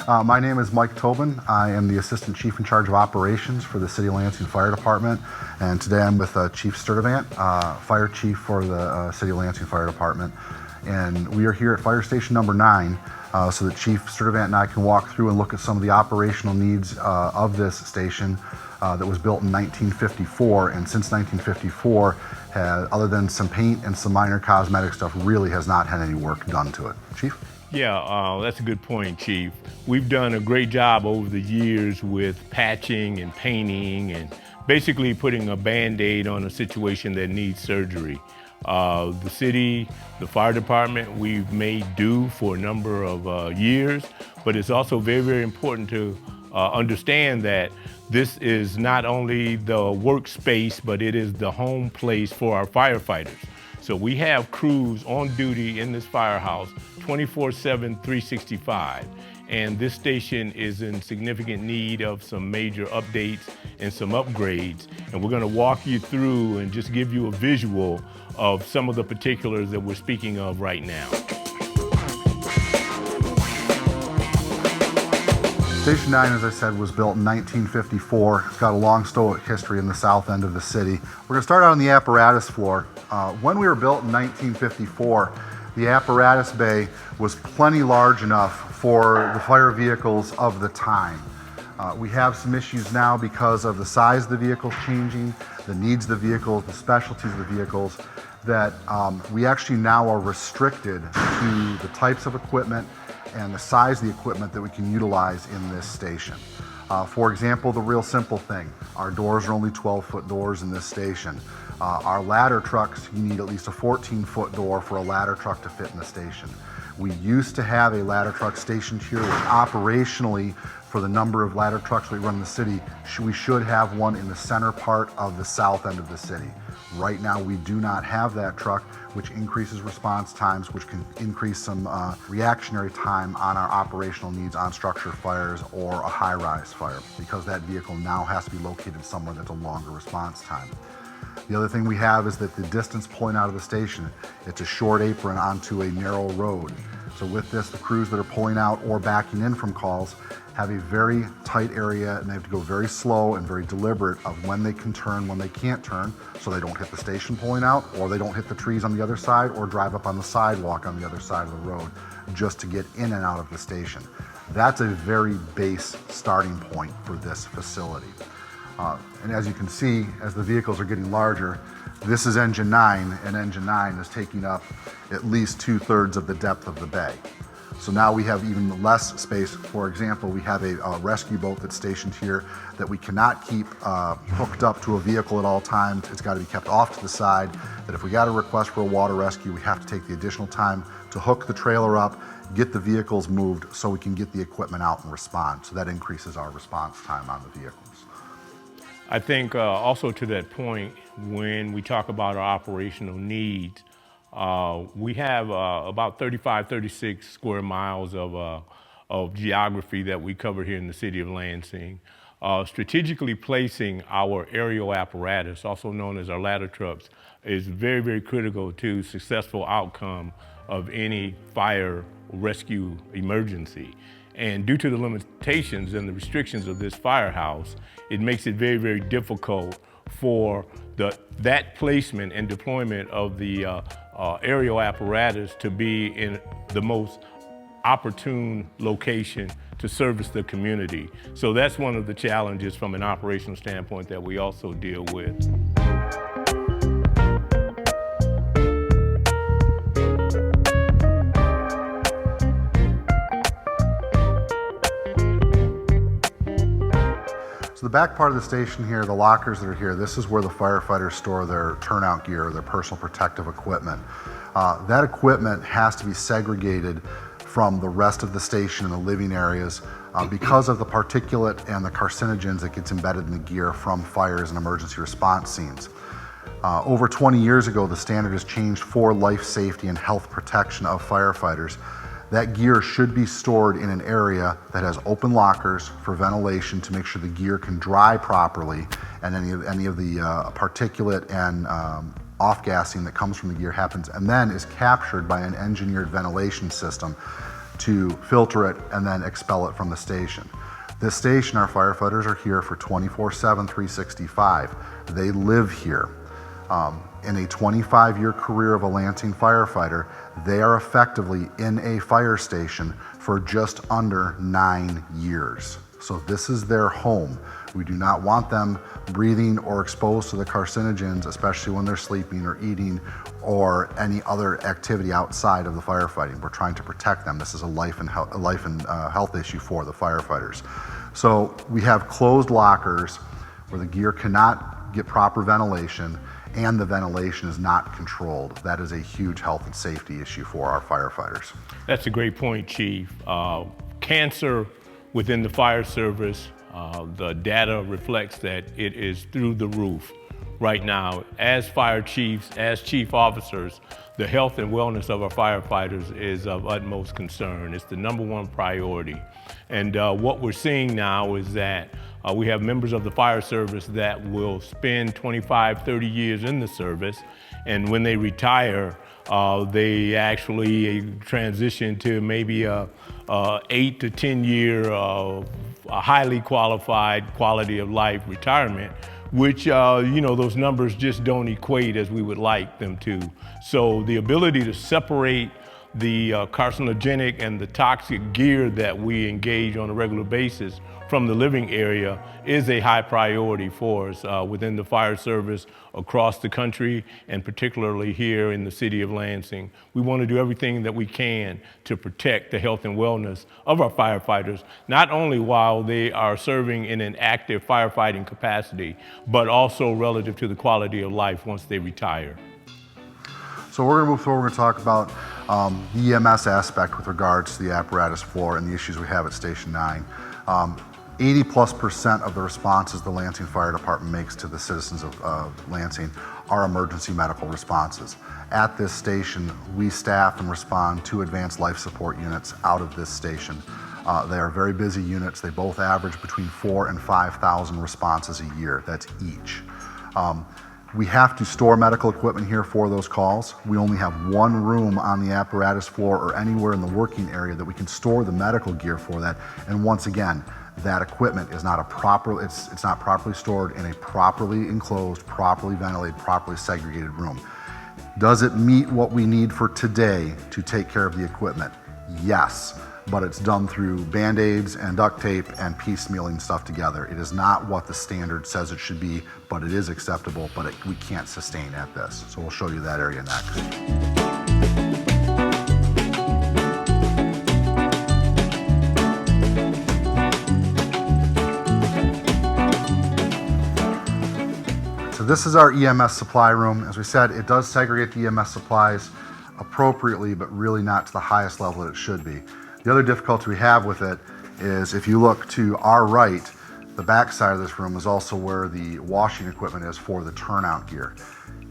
My name is Mike Tobin. I am the Assistant Chief in charge of operations for the City of Lansing Fire Department. And today I'm with Chief Sturdivant, Fire Chief for the City of Lansing Fire Department. And we are here at Fire Station number 9 so that Chief Sturdivant and I can walk through and look at some of the operational needs of this station that was built in 1954. And since 1954, other than some paint and some minor cosmetic stuff, really has not had any work done to it. Chief? Yeah, that's a good point, Chief. We've done a great job over the years with patching and painting and basically putting a Band-Aid on a situation that needs surgery. The city, the fire department, we've made do for a number of years, but it's also very, very important to understand that this is not only the workspace, but it is the home place for our firefighters. So we have crews on duty in this firehouse 24/7, 365. And this station is in significant need of some major updates and some upgrades. And we're gonna walk you through and just give you a visual of some of the particulars that we're speaking of right now. Station 9, as I said, was built in 1954. It's got a long stoic history in the south end of the city. We're gonna start out on the apparatus floor. When we were built in 1954, the apparatus bay was plenty large enough for the fire vehicles of the time. We have some issues now because of the size of the vehicles changing, the needs of the vehicles, the specialties of the vehicles, that we actually now are restricted to the types of equipment and the size of the equipment that we can utilize in this station. For example, the real simple thing, our doors are only 12-foot doors in this station. Our ladder trucks, you need at least a 14-foot door for a ladder truck to fit in the station. We used to have a ladder truck stationed here, which operationally, for the number of ladder trucks we run in the city, we should have one in the center part of the south end of the city. Right now, we do not have that truck, which increases response times, which can increase some reactionary time on our operational needs on structure fires or a high-rise fire, because that vehicle now has to be located somewhere that's a longer response time. The other thing we have is that the distance pulling out of the station, it's a short apron onto a narrow road. So with this, the crews that are pulling out or backing in from calls have a very tight area, and they have to go very slow and very deliberate of when they can turn, when they can't turn, so they don't hit the station pulling out, or they don't hit the trees on the other side, or drive up on the sidewalk on the other side of the road just to get in and out of the station. That's a very base starting point for this facility. And as you can see, as the vehicles are getting larger, this is engine 9, and engine 9 is taking up at least 2/3 of the depth of the bay. So now we have even less space. For example, we have a rescue boat that's stationed here that we cannot keep hooked up to a vehicle at all times. It's got to be kept off to the side, that if we got a request for a water rescue, we have to take the additional time to hook the trailer up, get the vehicles moved so we can get the equipment out and respond. So that increases our response time on the vehicles. I think also to that point, when we talk about our operational needs, we have about 35, 36 square miles of geography that we cover here in the city of Lansing. Strategically placing our aerial apparatus, also known as our ladder trucks, is very, very critical to successful outcome of any fire rescue emergency. And due to the limitations and the restrictions of this firehouse, it makes it very, very difficult for that placement and deployment of the aerial apparatus to be in the most opportune location to service the community. So that's one of the challenges from an operational standpoint that we also deal with. So the back part of the station here, the lockers that are here, this is where the firefighters store their turnout gear, their personal protective equipment. That equipment has to be segregated from the rest of the station and the living areas because of the particulate and the carcinogens that gets embedded in the gear from fires and emergency response scenes. Over 20 years ago, the standard has changed for life safety and health protection of firefighters. That gear should be stored in an area that has open lockers for ventilation to make sure the gear can dry properly, and any of the particulate and off-gassing that comes from the gear happens and then is captured by an engineered ventilation system to filter it and then expel it from the station. This station, our firefighters are here for 24/7, 365. They live here. In a 25-year career of a Lansing firefighter, they are effectively in a fire station for just under 9 years. So this is their home. We do not want them breathing or exposed to the carcinogens, especially when they're sleeping or eating or any other activity outside of the firefighting. We're trying to protect them. This is a life and health issue for the firefighters. So we have closed lockers where the gear cannot get proper ventilation and the ventilation is not controlled. That is a huge health and safety issue for our firefighters. That's a great point, Chief. Cancer within the fire service, the data reflects that it is through the roof right now. As fire chiefs, as chief officers, the health and wellness of our firefighters is of utmost concern. It's the #1 priority. And what we're seeing now is that we have members of the fire service that will spend 25, 30 years in the service, and when they retire, they actually transition to maybe a 8 to 10 year a highly qualified quality of life retirement, which those numbers just don't equate as we would like them to. So the ability to separate the carcinogenic and the toxic gear that we engage on a regular basis from the living area is a high priority for us within the fire service across the country, and particularly here in the city of Lansing. We want to do everything that we can to protect the health and wellness of our firefighters, not only while they are serving in an active firefighting capacity, but also relative to the quality of life once they retire. So we're going to move forward and talk about the EMS aspect with regards to the apparatus floor and the issues we have at Station 9. 80+% of the responses the Lansing Fire Department makes to the citizens of Lansing are emergency medical responses. At this station, we staff and respond to advanced life support units out of this station. They are very busy units. They both average between 4,000 and 5,000 responses a year. That's each. We have to store medical equipment here for those calls. We only have one room on the apparatus floor or anywhere in the working area that we can store the medical gear for that. And once again, that equipment is not it's not properly stored in a properly enclosed, properly ventilated, properly segregated room. Does it meet what we need for today to take care of the equipment? Yes, but it's done through Band-Aids and duct tape and piecemealing stuff together. It is not what the standard says it should be, but it is acceptable, but we can't sustain at this. So we'll show you that area next. So this is our EMS supply room. As we said, it does segregate the EMS supplies appropriately, but really not to the highest level that it should be. The other difficulty we have with it is if you look to our right, the back side of this room is also where the washing equipment is for the turnout gear.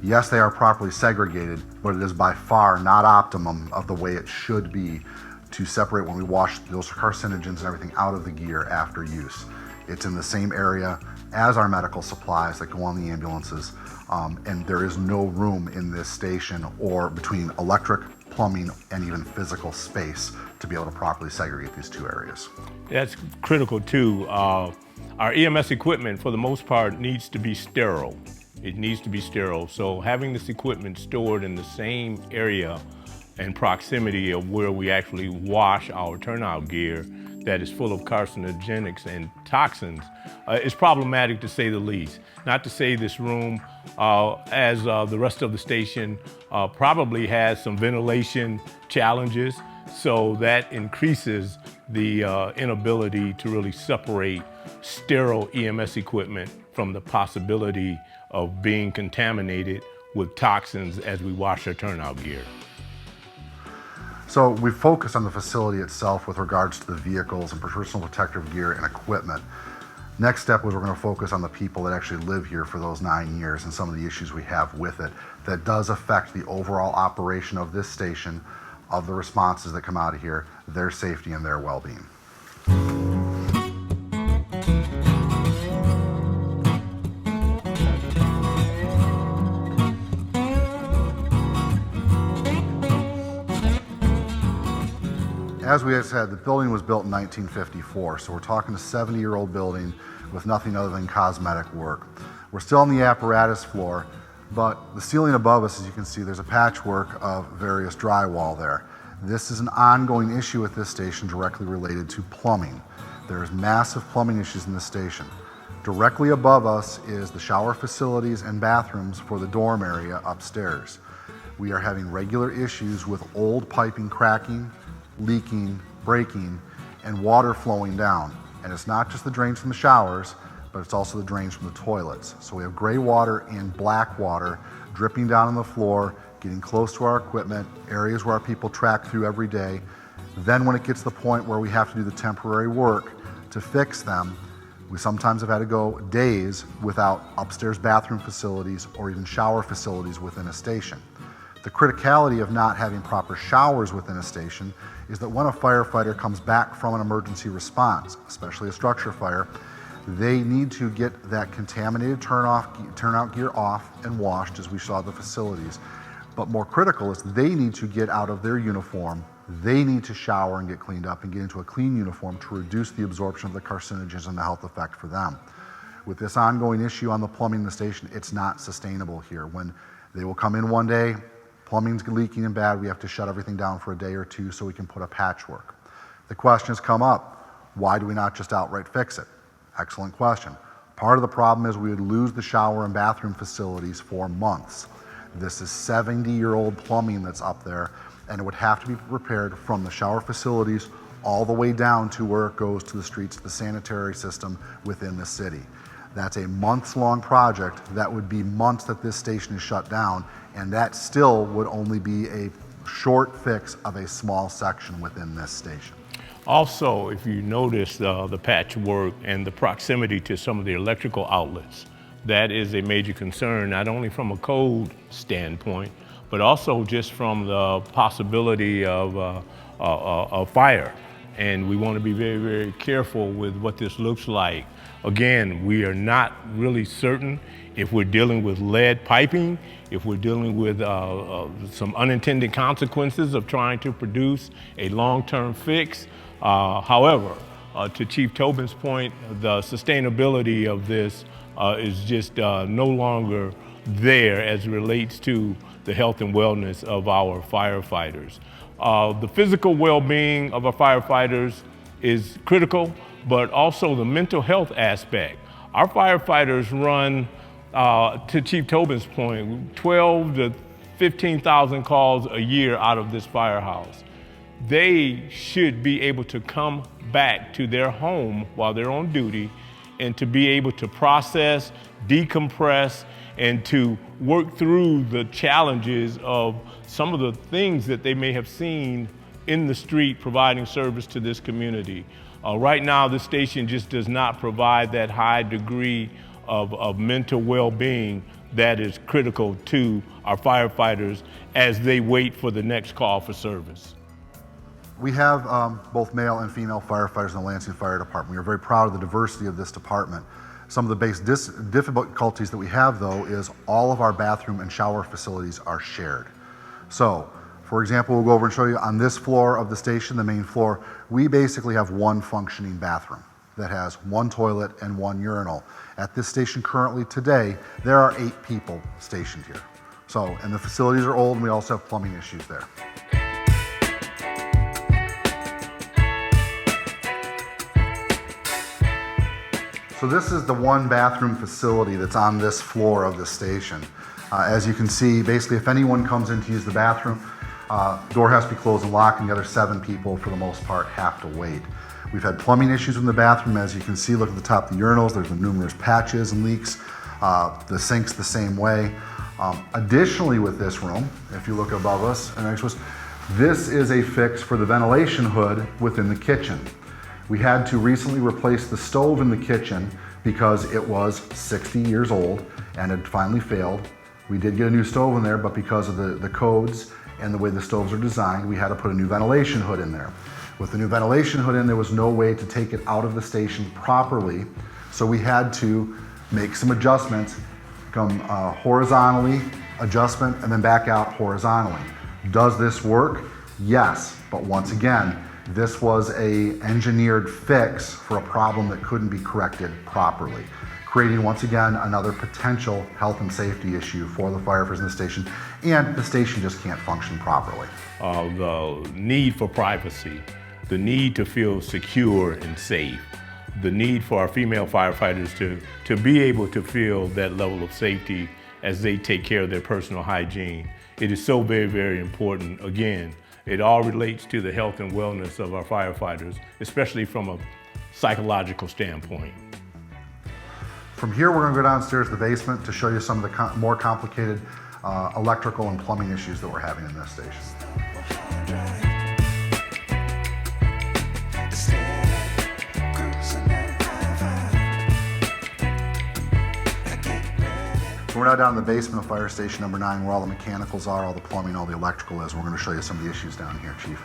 Yes, they are properly segregated, but it is by far not optimum of the way it should be to separate when we wash those carcinogens and everything out of the gear after use. It's in the same area as our medical supplies that go on the ambulances, and there is no room in this station or between electric, plumbing, and even physical space to be able to properly segregate these two areas. That's critical too. Our EMS equipment, for the most part, needs to be sterile. It needs to be sterile. So having this equipment stored in the same area and proximity of where we actually wash our turnout gear that is full of carcinogenics and toxins is problematic, to say the least. Not to say this room, as the rest of the station, probably has some ventilation challenges, so that increases the inability to really separate sterile EMS equipment from the possibility of being contaminated with toxins as we wash our turnout gear. So we focus on the facility itself with regards to the vehicles and personal protective gear and equipment. Next step was we're going to focus on the people that actually live here for those 9 years and some of the issues we have with it that does affect the overall operation of this station, of the responses that come out of here, their safety and their well-being. As we had said, the building was built in 1954, so we're talking a 70-year-old building with nothing other than cosmetic work. We're still on the apparatus floor, but the ceiling above us, as you can see, there's a patchwork of various drywall there. This is an ongoing issue at this station directly related to plumbing. There's massive plumbing issues in this station. Directly above us is the shower facilities and bathrooms for the dorm area upstairs. We are having regular issues with old piping cracking, leaking, breaking, and water flowing down. And it's not just the drains from the showers, but it's also the drains from the toilets. So we have gray water and black water dripping down on the floor, getting close to our equipment, areas where our people track through every day. Then when it gets to the point where we have to do the temporary work to fix them, we sometimes have had to go days without upstairs bathroom facilities or even shower facilities within a station. The criticality of not having proper showers within a station is that when a firefighter comes back from an emergency response, especially a structure fire, they need to get that contaminated turnout gear off and washed, as we saw at the facilities. But more critical is they need to get out of their uniform. They need to shower and get cleaned up and get into a clean uniform to reduce the absorption of the carcinogens and the health effect for them. With this ongoing issue on the plumbing in the station, it's not sustainable here. When they will come in one day, plumbing's leaking and bad, we have to shut everything down for a day or two so we can put a patchwork. The question has come up, why do we not just outright fix it? Excellent question. Part of the problem is we would lose the shower and bathroom facilities for months. This is 70-year-old plumbing that's up there, and it would have to be repaired from the shower facilities all the way down to where it goes to the streets, the sanitary system within the city. That's a months-long project. That would be months that this station is shut down, and that still would only be a short fix of a small section within this station. Also, if you notice the patchwork and the proximity to some of the electrical outlets, that is a major concern, not only from a code standpoint, but also just from the possibility of a fire. And we want to be very, very careful with what this looks like. Again, we are not really certain if we're dealing with lead piping, if we're dealing with some unintended consequences of trying to produce a long-term fix. However, to Chief Tobin's point, the sustainability of this is just no longer there as it relates to the health and wellness of our firefighters. The physical well-being of our firefighters is critical, but also the mental health aspect. Our firefighters run, to Chief Tobin's point, 12 to 15,000 calls a year out of this firehouse. They should be able to come back to their home while they're on duty and to be able to process, decompress, and to work through the challenges of some of the things that they may have seen in the street providing service to this community. Right now, this station just does not provide that high degree of mental well-being that is critical to our firefighters as they wait for the next call for service. We have both male and female firefighters in the Lansing Fire Department. We are very proud of the diversity of this department. Some of the base difficulties that we have, though, is all of our bathroom and shower facilities are shared. So, for example, we'll go over and show you on this floor of the station, the main floor, we basically have one functioning bathroom that has one toilet and one urinal. At this station currently today, there are 8 people stationed here. So, and the facilities are old, and we also have plumbing issues there. So this is the one bathroom facility that's on this floor of the station. As you can see, basically if anyone comes in to use the bathroom, door has to be closed and locked, and the other 7 people, for the most part, have to wait. We've had plumbing issues in the bathroom. As you can see, look at the top of the urinals. There's numerous patches and leaks. The sink's the same way. Additionally, with this room, if you look above us and next to us, this is a fix for the ventilation hood within the kitchen. We had to recently replace the stove in the kitchen because it was 60 years old and had finally failed. We did get a new stove in there, but because of the codes and the way the stoves are designed, we had to put a new ventilation hood in there. With the new ventilation hood in, there was no way to take it out of the station properly, so we had to make some adjustments, come horizontally, adjustment, and then back out horizontally. Does this work? Yes, but once again, This was a engineered fix for a problem that couldn't be corrected properly, creating once again another potential health and safety issue for the firefighters in the station, and the station just can't function properly. The need for privacy, the need to feel secure and safe, the need for our female firefighters to be able to feel that level of safety as they take care of their personal hygiene. It is so very, very important. Again, it all relates to the health and wellness of our firefighters, especially from a psychological standpoint. From here, we're going to go downstairs to the basement to show you some of the more complicated electrical and plumbing issues that we're having in this station. So we're now down in the basement of fire station number 9, where all the mechanicals are, all the plumbing, all the electrical is. We're going to show you some of the issues down here, Chief.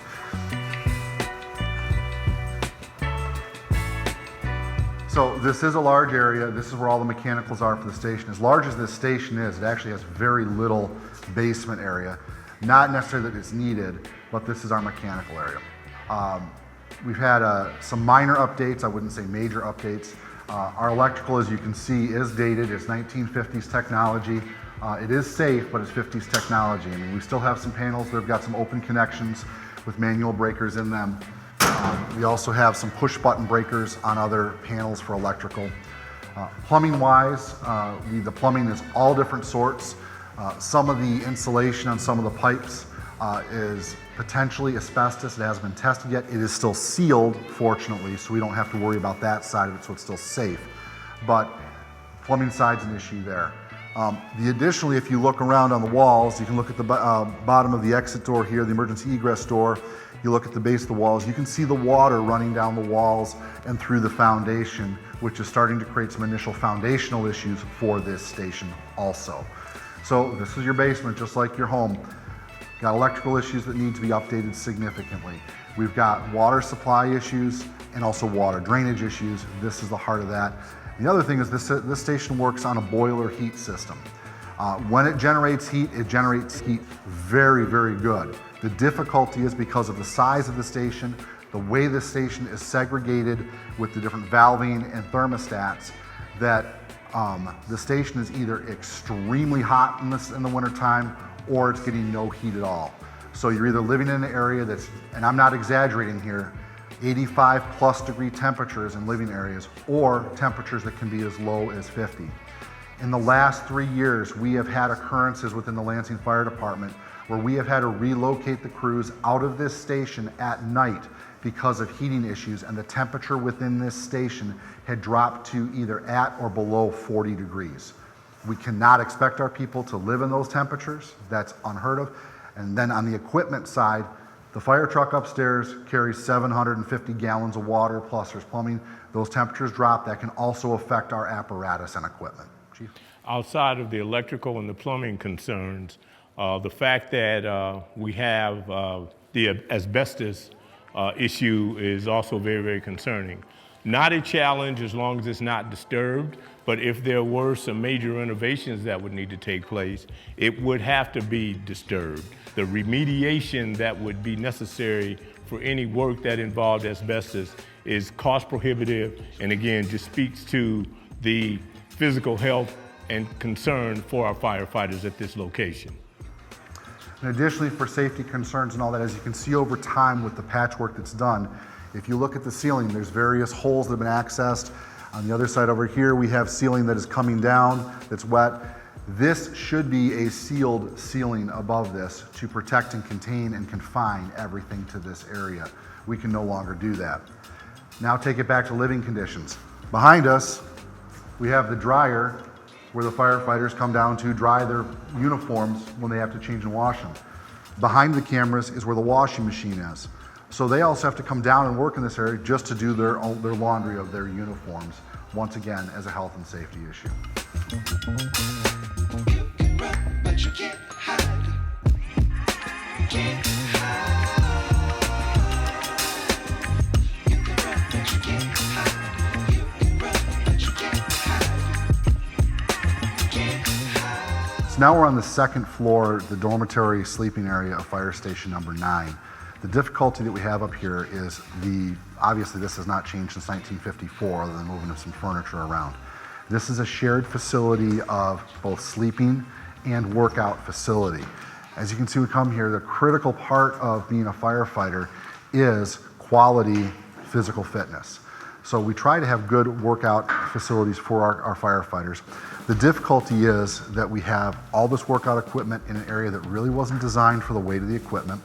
So this is a large area. This is where all the mechanicals are for the station. As large as this station is, it actually has very little basement area. Not necessarily that it's needed, but this is our mechanical area. We've had some minor updates. I wouldn't say major updates. Our electrical, as you can see, is dated. It's 1950s technology. It is safe, but it's 50s technology. I mean, we still have some panels that have got some open connections with manual breakers in them. We also have some push button breakers on other panels for electrical. Plumbing wise, the plumbing is all different sorts. Some of the insulation on some of the pipes is potentially asbestos. It hasn't been tested yet. It is still sealed, fortunately, so we don't have to worry about that side of it, so it's still safe. But plumbing side's an issue there. Additionally, if you look around on the walls, you can look at the bottom of the exit door here, the emergency egress door. You look at the base of the walls, you can see the water running down the walls and through the foundation, which is starting to create some initial foundational issues for this station also. So this is your basement, just like your home. Got electrical issues that need to be updated significantly. We've got water supply issues and also water drainage issues. This is the heart of that. The other thing is this station works on a boiler heat system. When it generates heat very, very good. The difficulty is because of the size of the station, the way the station is segregated with the different valving and thermostats, that the station is either extremely hot in the wintertime or it's getting no heat at all. So you're either living in an area that's, and I'm not exaggerating here, 85 plus degree temperatures in living areas, or temperatures that can be as low as 50. In the last 3 years, we have had occurrences within the Lansing Fire Department where we have had to relocate the crews out of this station at night because of heating issues, and the temperature within this station had dropped to either at or below 40 degrees. We cannot expect our people to live in those temperatures. That's unheard of. And then on the equipment side, the fire truck upstairs carries 750 gallons of water, plus there's plumbing. Those temperatures drop. That can also affect our apparatus and equipment. Chief? Outside of the electrical and the plumbing concerns, the fact that we have the asbestos issue is also very, very concerning. Not a challenge as long as it's not disturbed, but if there were some major renovations that would need to take place, it would have to be disturbed. The remediation that would be necessary for any work that involved asbestos is cost prohibitive, and again, just speaks to the physical health and concern for our firefighters at this location. And additionally, for safety concerns and all that, as you can see over time with the patchwork that's done, if you look at the ceiling, there's various holes that have been accessed. On the other side over here, we have ceiling that is coming down, that's wet. This should be a sealed ceiling above this to protect and contain and confine everything to this area. We can no longer do that. Now take it back to living conditions. Behind us, we have the dryer where the firefighters come down to dry their uniforms when they have to change and wash them. Behind the cameras is where the washing machine is. So they also have to come down and work in this area just to do their laundry of their uniforms, once again, as a health and safety issue. So now we're on the second floor, the dormitory sleeping area of fire station number 9. The difficulty that we have up here is obviously this has not changed since 1954 other than moving some furniture around. This is a shared facility of both sleeping and workout facility. As you can see, we come here, the critical part of being a firefighter is quality physical fitness. So we try to have good workout facilities for our firefighters. The difficulty is that we have all this workout equipment in an area that really wasn't designed for the weight of the equipment.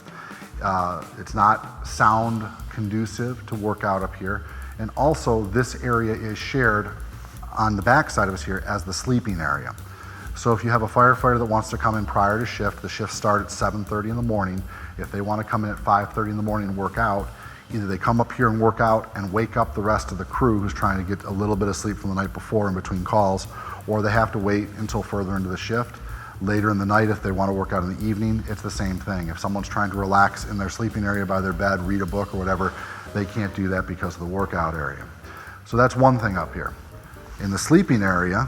It's not sound conducive to work out up here. And also this area is shared on the back side of us here as the sleeping area. So if you have a firefighter that wants to come in prior to shift, the shift starts at 7:30 in the morning. If they want to come in at 5:30 in the morning and work out, either they come up here and work out and wake up the rest of the crew who's trying to get a little bit of sleep from the night before in between calls, or they have to wait until further into the shift. Later in the night, if they want to work out in the evening, it's the same thing. If someone's trying to relax in their sleeping area by their bed, read a book or whatever, they can't do that because of the workout area. So that's one thing up here. In the sleeping area,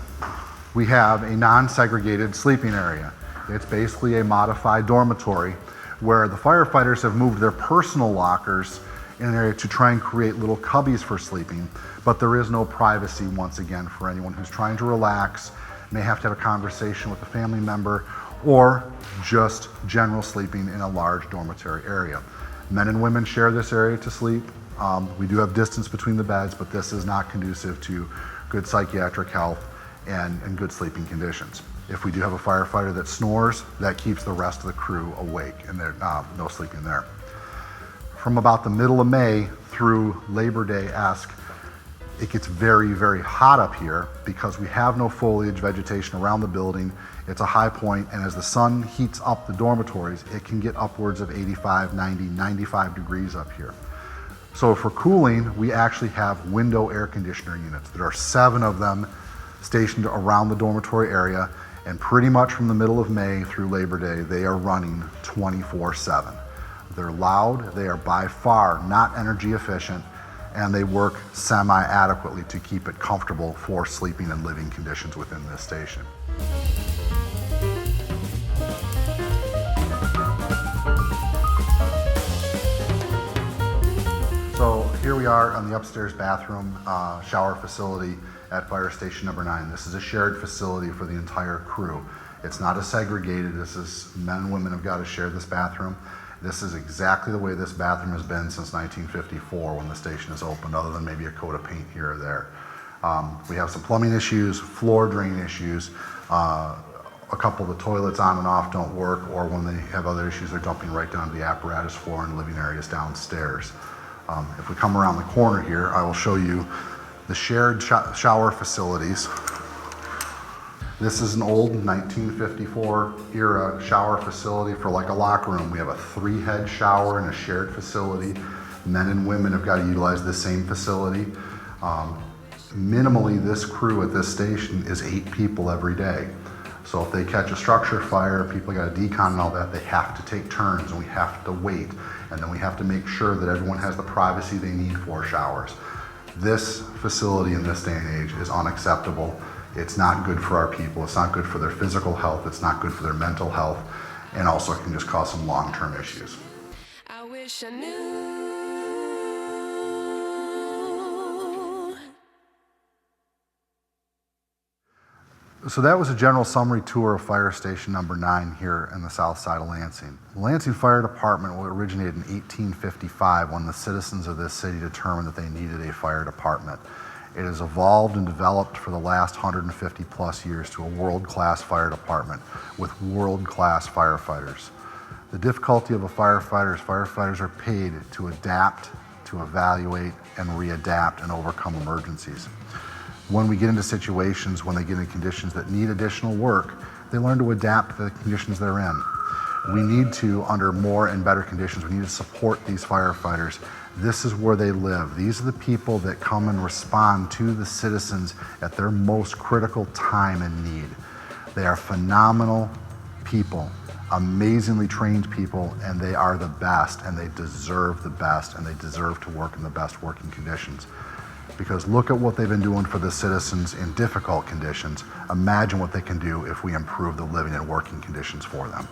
we have a non-segregated sleeping area. It's basically a modified dormitory where the firefighters have moved their personal lockers in an area to try and create little cubbies for sleeping, but there is no privacy once again for anyone who's trying to relax, may have to have a conversation with a family member, or just general sleeping in a large dormitory area. Men and women share this area to sleep. We do have distance between the beds, but this is not conducive to good psychiatric health and good sleeping conditions. If we do have a firefighter that snores, that keeps the rest of the crew awake, and there's no sleeping there. From about the middle of May through Labor Day-esque, it gets very, very hot up here because we have no foliage vegetation around the building. It's a high point, and as the sun heats up the dormitories, it can get upwards of 85, 90, 95 degrees up here. So for cooling, we actually have window air conditioner units. There are 7 of them stationed around the dormitory area, and pretty much from the middle of May through Labor Day, they are running 24/7. They're loud, they are by far not energy efficient, and they work semi-adequately to keep it comfortable for sleeping and living conditions within this station. So here we are on the upstairs bathroom shower facility at Fire Station number 9. This is a shared facility for the entire crew. It's not a segregated, this is men and women have got to share this bathroom. This is exactly the way this bathroom has been since 1954 when the station is opened, other than maybe a coat of paint here or there. We have some plumbing issues, floor drain issues. A couple of the toilets on and off don't work, or when they have other issues, they're dumping right down to the apparatus floor and living areas downstairs. If we come around the corner here, I will show you the shared shower facilities. This is an old 1954 era shower facility for like a locker room. We have a 3-head shower in a shared facility. Men and women have got to utilize the same facility. Minimally, this crew at this station is 8 people every day. So if they catch a structure fire, people got to decon and all that, they have to take turns and we have to wait. And then we have to make sure that everyone has the privacy they need for showers. This facility in this day and age is unacceptable. It's not good for our people. It's not good for their physical health. It's not good for their mental health. And also it can just cause some long-term issues. I wish I knew. So that was a general summary tour of Fire Station number 9 here in the south side of Lansing. The Lansing Fire Department originated in 1855 when the citizens of this city determined that they needed a fire department. It has evolved and developed for the last 150 plus years to a world-class fire department with world-class firefighters. The difficulty of a firefighter is firefighters are paid to adapt, to evaluate, and readapt and overcome emergencies. When we get into situations, when they get into conditions that need additional work, they learn to adapt to the conditions they're in. We need to, under more and better conditions, we need to support these firefighters. This is where they live. These are the people that come and respond to the citizens at their most critical time and need. They are phenomenal people, amazingly trained people, and they are the best, and they deserve the best, and they deserve to work in the best working conditions. Because look at what they've been doing for the citizens in difficult conditions. Imagine what they can do if we improve the living and working conditions for them.